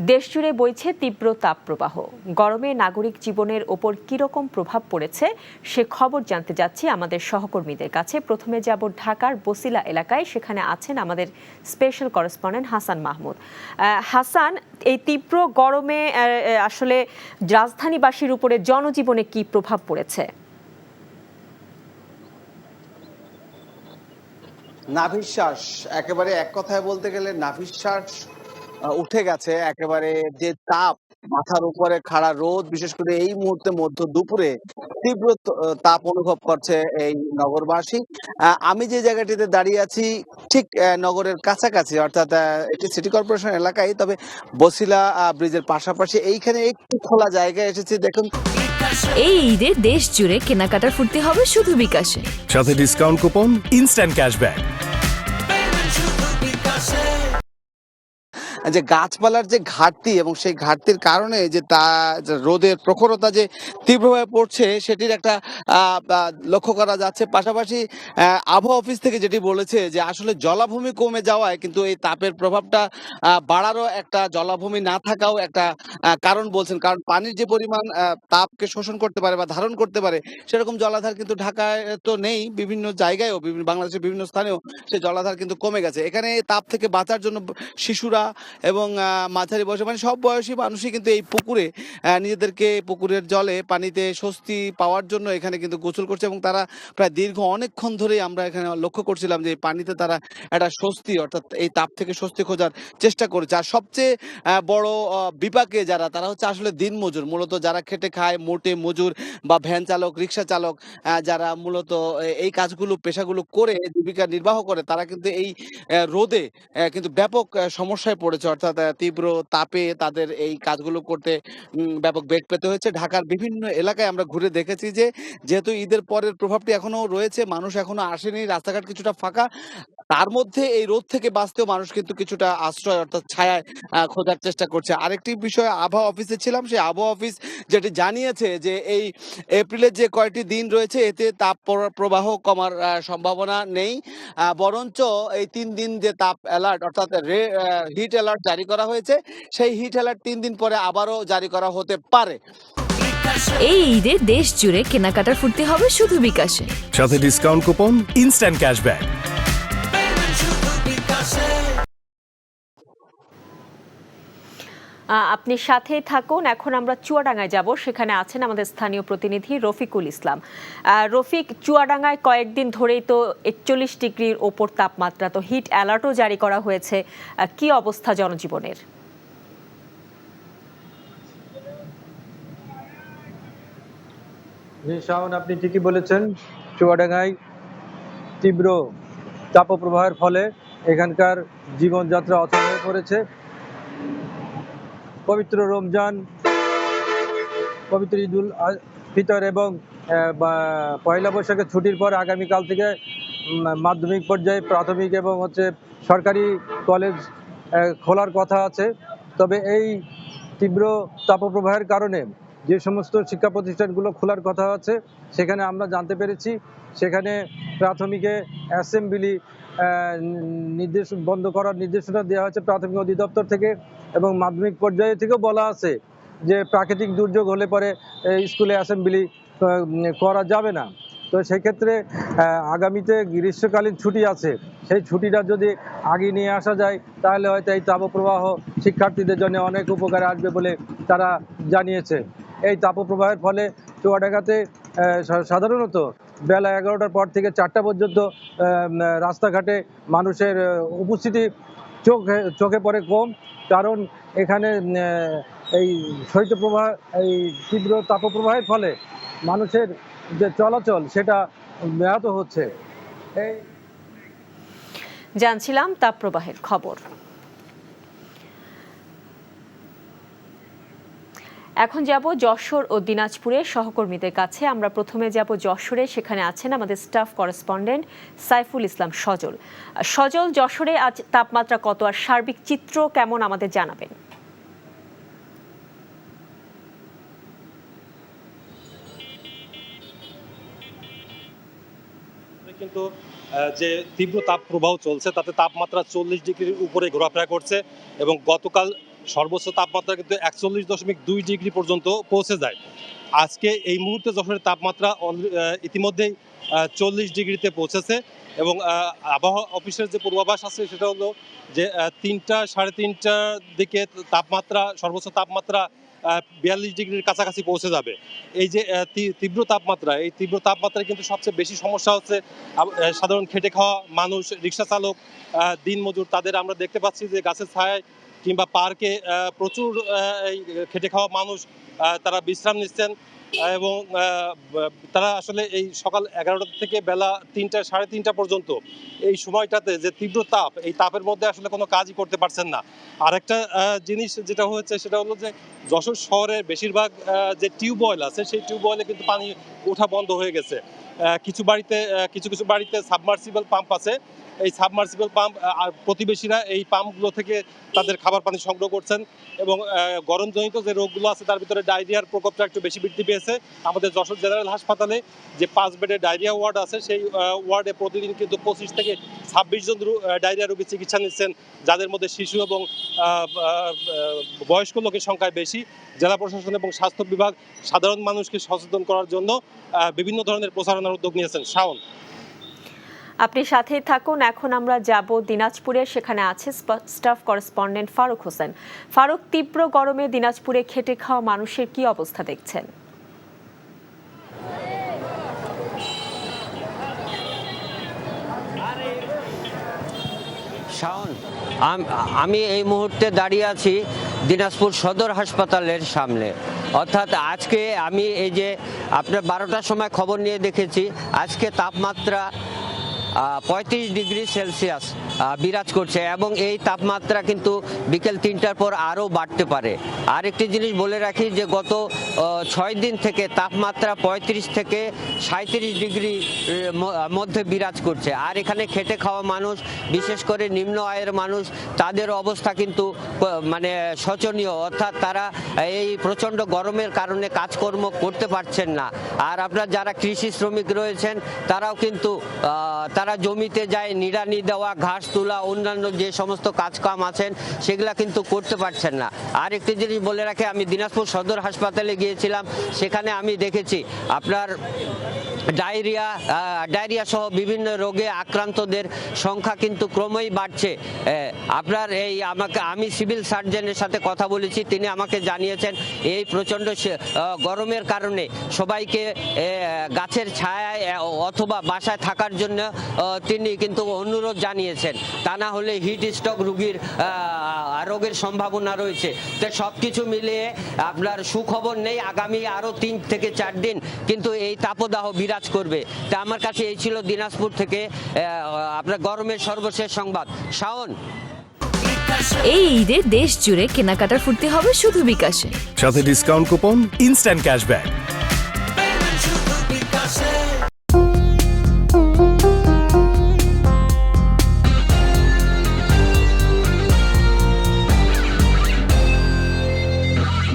দেশজুড়ে বইছে তীব্র তাপপ্রবাহ। গরমে নাগরিক জীবনের ওপর কিরকম প্রভাব পড়েছে সে খবর জানতে যাচ্ছি আমাদের সহকর্মীদের কাছে। প্রথমে যাব ঢাকার বসিলা এলাকায়, সেখানে আছেন আমাদের স্পেশাল করেসপন্ডেন্ট হাসান মাহমুদ। হাসান, এই তীব্র গরমে আসলে রাজধানীবাসীর উপরে জনজীবনে কি প্রভাব পড়েছে? নাভিশ্বাস, একেবারে এক কথায় বলতে গেলে নাভিশ্বাস উঠে গেছে। একেবারে যে তাপ, মাথার উপরে খাড়া রোদ, বিশেষ করে এই মুহূর্তে মধ্য দুপুরে তীব্র তাপ অনুভব করছে এই নগরবাসী। আমি যে জায়গাটিতে দাঁড়িয়ে আছি ঠিক নগরের কাছাকাছি, অর্থাৎ এটি সিটি কর্পোরেশন এলাকায়, তবে বসিলা ব্রিজের পাশাপাশি এইখানে একটু খোলা জায়গায় এসেছি। দেখুন, এই ঈদে দেশ জুড়ে কেনাকাটার ফুর্তি হবে শুধু বিকাশে, সাথে ডিসকাউন্ট কুপন, ইনস্ট্যান্ট ক্যাশব্যাক। যে গাছপালার যে ঘাটতি এবং সেই ঘাটতির কারণে যে রোদের প্রখরতা যে তীব্রভাবে পড়ছে সেটির একটা লক্ষ্য করা যাচ্ছে। পাশাপাশি আবহাওয়া অফিস থেকে যেটি বলেছে যে আসলে জলাভূমি কমে যাওয়ায় কিন্তু এই তাপের প্রভাবটা বাড়ারও একটা, জলাভূমি না থাকাও একটা কারণ বলছেন। কারণ পানির যে পরিমাণ তাপকে শোষণ করতে পারে বা ধারণ করতে পারে সেরকম জলাধার কিন্তু ঢাকায় তো নেই। বিভিন্ন জায়গায়ও, বাংলাদেশের বিভিন্ন স্থানেও সেই জলাধার কিন্তু কমে গেছে। এখানে তাপ থেকে বাঁচার জন্য শিশুরা এবং মাঝারি বয়সে, মানে সব বয়সী মানুষই কিন্তু এই পুকুরে নিজেদেরকে পুকুরের জলে পানিতে স্বস্তি পাওয়ার জন্য এখানে কিন্তু গোসল করছে এবং তারা প্রায় দীর্ঘ অনেকক্ষণ ধরেই আমরা এখানে লক্ষ্য করছিলাম যে পানিতে তারা একটা স্বস্তি, অর্থাৎ এই তাপ থেকে স্বস্তি খোঁজার চেষ্টা করেছে। আর সবচেয়ে বড় বিপাকে যারা, তারা হচ্ছে আসলে দিনমজুর, মূলত যারা খেটে খায়, মোটে মজুর বা ভ্যান চালক, রিক্সা চালক, যারা মূলত এই কাজগুলো, পেশাগুলো করে জীবিকা নির্বাহ করে, তারা কিন্তু এই রোদে কিন্তু ব্যাপক সমস্যায় পড়েছে। অর্থাৎ তীব্র তাপে তাদের এই কাজগুলো করতে ব্যাপক বেগ পেতে হয়েছে। ঢাকার বিভিন্ন এলাকায় আমরা ঘুরে দেখেছি যে যেহেতু ঈদের পরের প্রভাবটি এখনো রয়েছে, মানুষ এখনো আসেনি, রাস্তাঘাট কিছুটা ফাঁকা, তার মধ্যে এই রোদ থেকে বাঁচতেও মানুষ কিন্তু কিছুটা আশ্রয়, অর্থাৎ ছায়ায় খোঁজার চেষ্টা করছে। আরেকটি বিষয়, আবহাওয়া অফিসে ছিলাম, সেই আবহাওয়া অফিস যেটি জানিয়েছে যে এই এপ্রিলের যে কয়েকটি দিন রয়েছে এতে তাপ প্রবাহ কমার সম্ভাবনা নেই, বরঞ্চ এই 3 দিন যে তাপ অ্যালার্ট, অর্থাৎ হিট অ্যালার্ট জারি করা হয়েছে, সেই হিট অ্যালার্ট 3 দিন পরে আবারও জারি করা হতে পারে। এই ঈদে দেশ জুড়ে কেনাকাটার ফুর্তি হবে শুধু বিকাশে, সাথে ডিসকাউন্ট কুপন, ইনস্ট্যান্ট ক্যাশব্যাক। আপনি সাথেই থাকুন। এখন আমরা চুয়াডাঙ্গায় যাব, সেখানে আছেন আমাদের স্থানীয় প্রতিনিধি রফিকুল ইসলাম। রফিক, চুয়াডাঙ্গায় কয়েকদিন ধরেই তো 41 ডিগ্রির ওপর তাপমাত্রা, তো হিট অ্যালার্টও জারি করা হয়েছে। কি অবস্থা জনজীবনের? শাওন, আপনি ঠিকই বলেছেন। চুয়াডাঙ্গায় তীব্র তাপপ্রবাহের ফলে এখানকার জীবনযাত্রা অচল হয়ে পড়েছে। পবিত্র রমজান, পবিত্র ঈদুল ফিতর এবং পয়লা বৈশাখের ছুটির পর আগামীকাল থেকে মাধ্যমিক পর্যায়ে, প্রাথমিক এবং সরকারি কলেজ খোলার কথা আছে। তবে এই তীব্র তাপপ্রবাহের কারণে যে সমস্ত শিক্ষা প্রতিষ্ঠানগুলো খোলার কথা আছে সেখানে আমরা জানতে পেরেছি সেখানে প্রাথমিকে অ্যাসেম্বলি নির্দেশ বন্ধ করার নির্দেশনা দেওয়া হয়েছে প্রাথমিক অধিদপ্তর থেকে, এবং মাধ্যমিক পর্যায়ে থেকেও বলা আছে যে প্রাকৃতিক দুর্যোগ হলে পরে স্কুলে অ্যাসেম্বলি করা যাবে না। তো সেক্ষেত্রে আগামীতে গ্রীষ্মকালীন ছুটি আছে, সেই ছুটিটা যদি আগে নিয়ে আসা যায় তাহলে হয়তো এই তাপপ্রবাহ শিক্ষার্থীদের জন্য অনেক উপকারে আসবে বলে তারা জানিয়েছে। এই তাপপ্রবাহের ফলে চুয়াডাঙ্গাতে সাধারণত বেলা 11টার পর থেকে 4টা পর্যন্ত রাস্তাঘাটে মানুষের উপস্থিতি চোখে পড়ে কম, কারণ এখানে এই শৈত্যপ্রবাহ, এই তীব্র তাপপ্রবাহের ফলে মানুষের যে চলাচল সেটা ব্যাহত হচ্ছে। জানছিলাম তাপপ্রবাহের খবর। এখন যাব যশোর ও দিনাজপুরের সহকর্মীদের কাছে। আমরা প্রথমে যাব যশোরে, সেখানে আছেন আমাদের স্টাফ করেসপন্ডেন্ট সাইফুল ইসলাম সজল। সজল, যশোরে আজ তাপমাত্রা কত আর সার্বিক চিত্র কেমন আমাদের জানাবেন? কিন্তু যে তীব্র তাপ প্রবাহ চলছে তাতে তাপমাত্রা 40 ডিগ্রির উপরে ঘোরাফেরা করছে এবং গতকাল সর্বোচ্চ তাপমাত্রা কিন্তু 41.2 ডিগ্রি পর্যন্ত পৌঁছে যায়। আজকে এই মুহূর্তে যশোরের তাপমাত্রা ইতিমধ্যেই 40 ডিগ্রিতে পৌঁছেছে এবং আবহাওয়া অফিসের যে পূর্বাভাস আছে সেটা হলো যে 3টা সাড়ে 3টার দিকে তাপমাত্রা সর্বোচ্চ তাপমাত্রা 42 ডিগ্রির কাছাকাছি পৌঁছে যাবে। এই যে তীব্র তাপমাত্রা, এই তীব্র তাপমাত্রায় কিন্তু সবচেয়ে বেশি সমস্যা হচ্ছে সাধারণ খেটে খাওয়া মানুষ, রিক্সা চালক, দিনমজুর। তাদের আমরা দেখতে পাচ্ছি যে গাছের ছায়ায় কিংবা পার্কে প্রচুর এই খেটে খাওয়া মানুষ তারা বিশ্রাম নিচ্ছেন এবং তারা আসলে এই সকাল 11টা থেকে বেলা 3টা সাড়ে 3টা পর্যন্ত এই সময়টাতে যে তীব্র তাপ, এই তাপের মধ্যে আসলে কোনো কাজই করতে পারছেন না। আরেকটা জিনিস যেটা হচ্ছে সেটা হলো যে যশোর শহরের বেশিরভাগ যে টিউবওয়েল আছে সেই টিউবওয়েলে কিন্তু পানি ওঠা বন্ধ হয়ে গেছে। কিছু কিছু বাড়িতে সাবমার্সিবল পাম্প আছে। এই সাবমার্সিবল পাম্প আর প্রতিবেশীরা এই পাম্পগুলো থেকে তাদের খাবার পানি সংগ্রহ করছেন এবং গরমজনিত যে রোগগুলো আছে তার ভিতরে ডায়রিয়ার প্রকোপটা একটু বেশি বৃদ্ধি পেয়েছে। আমাদের যশোর জেনারেল হাসপাতালে যে 5 বেডের ডায়রিয়া ওয়ার্ড আছে সেই ওয়ার্ডে প্রতিদিন কিন্তু 25 থেকে 26 জন ডায়রিয়া রোগী চিকিৎসা নিচ্ছেন, যাদের মধ্যে শিশু এবং বয়স্ক লোকের সংখ্যায় বেশি। জেলা প্রশাসন এবং স্বাস্থ্য বিভাগ সাধারণ মানুষকে সচেতন করার জন্য বিভিন্ন ধরনের প্রচারণার উদ্যোগ নিয়েছেন। শাওন, আপনি সাথেই থাকুন। এখন আমরা যাব দিনাজপুরে, সেখানে আছে স্টাফ করেসপন্ডেন্ট ফারুক হোসেন। ফারুক, তীব্র গরমে দিনাজপুরে খেটে খাওয়া মানুষের কি অবস্থা দেখছেন? শাওন, আমি এই মুহূর্তে দাঁড়িয়ে আছি দিনাজপুর সদর হাসপাতালের সামনে। অর্থাৎ আজকে আমি এই যে আপনার 12টার সময় খবর নিয়ে দেখেছি, আজকে তাপমাত্রা 35 ডিগ্রি সেলসিয়াস বিরাজ করছে এবং এই তাপমাত্রা কিন্তু বিকেল 3টার পর আরও বাড়তে পারে। আরেকটি জিনিস বলে রাখি যে গত 6 দিন থেকে তাপমাত্রা 35 থেকে 37 ডিগ্রি মধ্যে বিরাজ করছে। আর এখানে খেটে খাওয়া মানুষ, বিশেষ করে নিম্ন আয়ের মানুষ, তাদের অবস্থা কিন্তু মানে শোচনীয়। অর্থাৎ তারা এই প্রচণ্ড গরমের কারণে কাজকর্ম করতে পারছেন না। আর আপনার যারা কৃষি শ্রমিক রয়েছেন তারাও কিন্তু তারা জমিতে যায় নিড়ানি দেওয়া, ঘাস তোলা, অন্যান্য যে সমস্ত কাজকাম আছেন সেগুলা কিন্তু করতে পারছেন না। আর একটি জিনিস বলে রাখে, আমি দিনাজপুর সদর হাসপাতালে গিয়েছিলাম, সেখানে আমি দেখেছি আপনার ডায়রিয়া সহ বিভিন্ন রোগে আক্রান্তদের সংখ্যা কিন্তু ক্রমেই বাড়ছে। আপনার আমি সিভিল সার্জনের সাথে কথা বলেছি, তিনি আমাকে জানিয়েছেন এই প্রচণ্ড গরমের কারণে সবাইকে গাছের ছায়ায় অথবা বাসায় থাকার জন্য তিনি কিন্তু অনুরোধ জানিয়েছেন। তা না হলে হিট স্ট্রোক রোগের সম্ভাবনা রয়েছে। তো সব কিছু মিলিয়ে আপনার সুখবর নেই, আগামী আরও 3 থেকে 4 দিন কিন্তু এই তাপদাহ বিরাজ করবে। তা আমার কাছে এই ছিল দিনাজপুর থেকে আপনার গরমের সর্বশেষ সংবাদ। শাওন, এই ঈদে দেশ জুড়ে কেনাকাটার ফুর্তি হবে শুধু বিকাশে। সাথে ডিসকাউন্ট কুপন, ইনস্ট্যান্ট ক্যাশব্যাক।